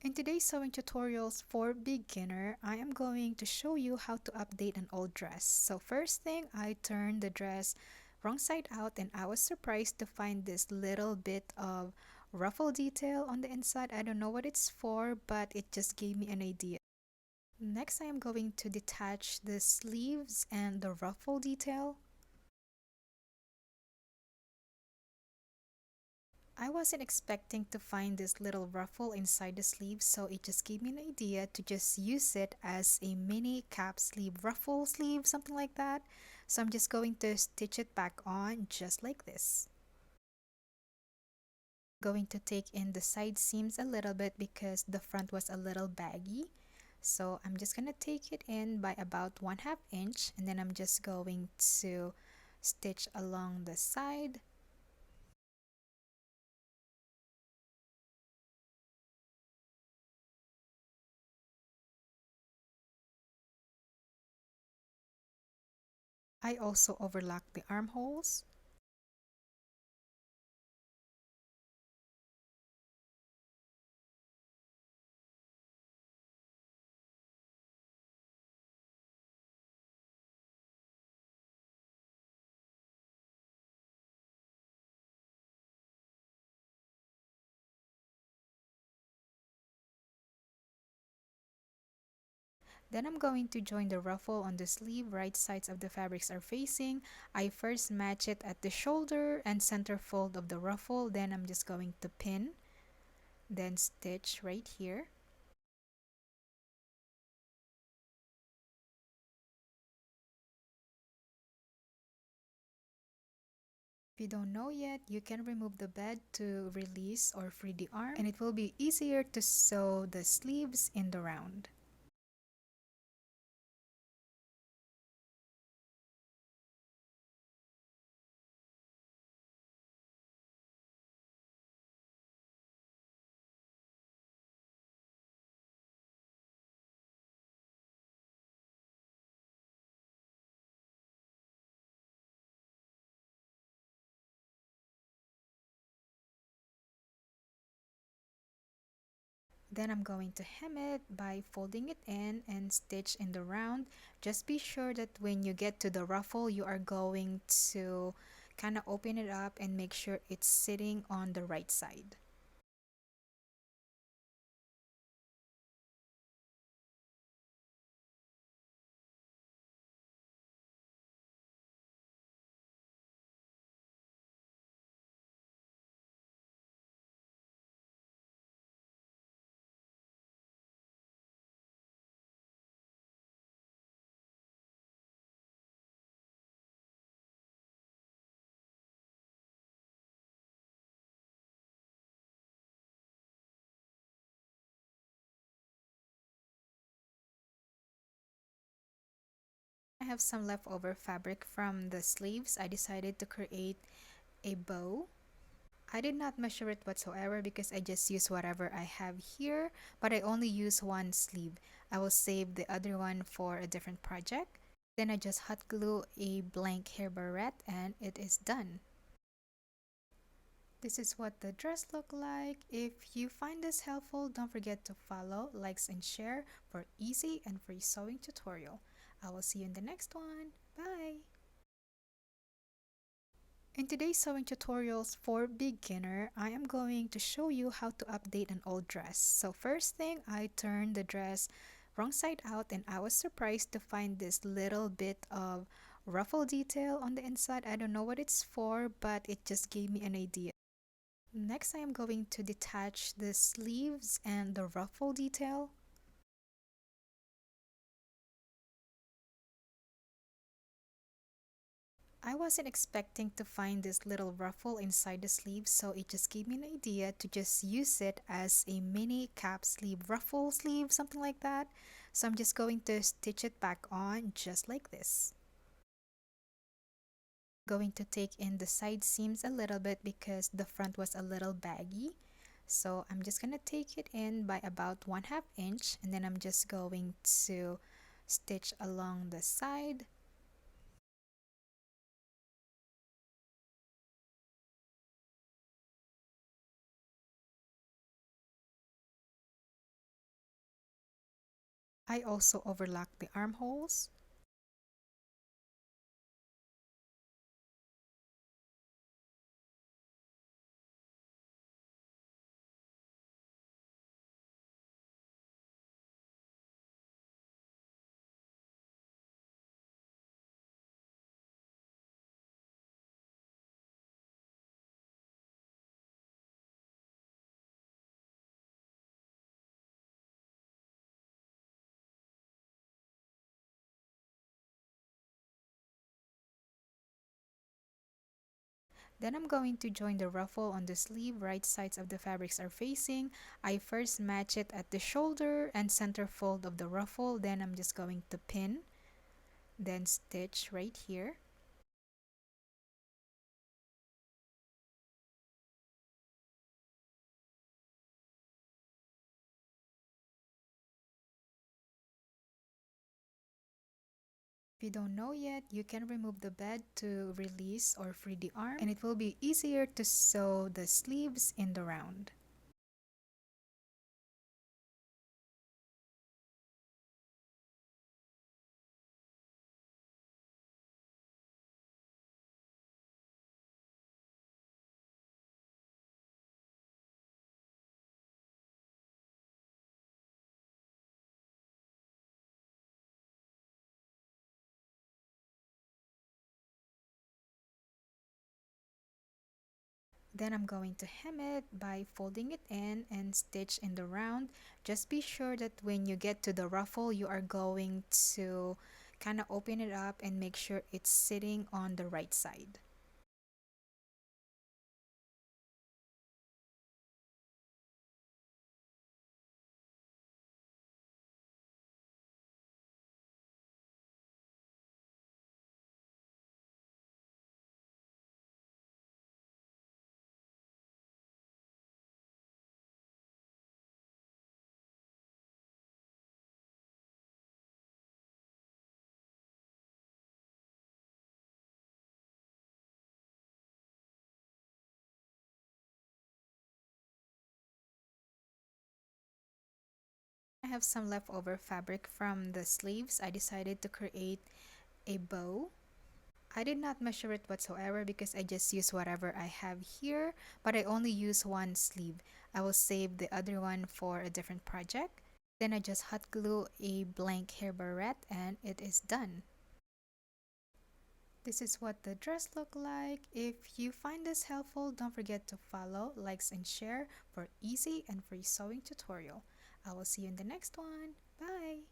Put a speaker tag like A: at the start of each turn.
A: In today's sewing tutorials for beginner, I am going to show you how to update an old dress. So first thing, I turned the dress wrong side out and I was surprised to find this little bit of ruffle detail on the inside. I don't know what it's for, but it just gave me an idea. Next, I am going to detach the sleeves and the ruffle detail. I wasn't expecting to find this little ruffle inside the sleeve, so it just gave me an idea to just use it as a mini cap sleeve, ruffle sleeve, something like that. So I'm just going to stitch it back on just like this. Going to take in the side seams a little bit because the front was a little baggy. So I'm just going to take it in by about 1/2 inch, and then I'm just going to stitch along the side. I also overlocked the armholes. Then I'm going to join the ruffle on the sleeve. Right sides of the fabrics are facing. I first match it at the shoulder and center fold of the ruffle. Then I'm just going to pin, then stitch right here. If you don't know yet, you can remove the bed to release or free the arm, and it will be easier to sew the sleeves in the round. Then I'm going to hem it by folding it in and stitch in the round. Just be sure that when you get to the ruffle, you are going to kind of open it up and make sure it's sitting on the right side. I have some leftover fabric from the sleeves. I decided to create a bow. I did not measure it whatsoever because I just use whatever I have here, but I only use one sleeve. I will save the other one for a different project. Then I just hot glue a blank hair barrette and it is done. This is what the dress look like. If you find this helpful, don't forget to follow, likes, and share for easy and free sewing tutorial. I will see you in the next one. Bye! In today's sewing tutorials for beginner, I am going to show you how to update an old dress. So first thing, I turned the dress wrong side out and I was surprised to find this little bit of ruffle detail on the inside. I don't know what it's for, but it just gave me an idea. Next, I am going to detach the sleeves and the ruffle detail. I wasn't expecting to find this little ruffle inside the sleeve, so it just gave me an idea to just use it as a mini cap sleeve, ruffle sleeve, something like that. So I'm just going to stitch it back on just like this. Going to take in the side seams a little bit because the front was a little baggy. So I'm just gonna take it in by about 1/2 inch, and then I'm just going to stitch along the side. I also overlocked the armholes. Then I'm going to join the ruffle on the sleeve. Right sides of the fabrics are facing. I first match it at the shoulder and center fold of the ruffle. Then I'm just going to pin, then stitch right here. If you don't know yet, you can remove the bed to release or free the arm, and it will be easier to sew the sleeves in the round. Then I'm going to hem it by folding it in and stitch in the round. Just be sure that when you get to the ruffle, you are going to kind of open it up and make sure it's sitting on the right side. I have some leftover fabric from the sleeves. I decided to create a bow. I did not measure it whatsoever because I just use whatever I have here, but I only use one sleeve. I will save the other one for a different project. Then I just hot glue a blank hair barrette and it is done. This is what the dress look like. If you find this helpful, don't forget to follow, likes, and share for easy and free sewing tutorial. I will see you in the next one. Bye!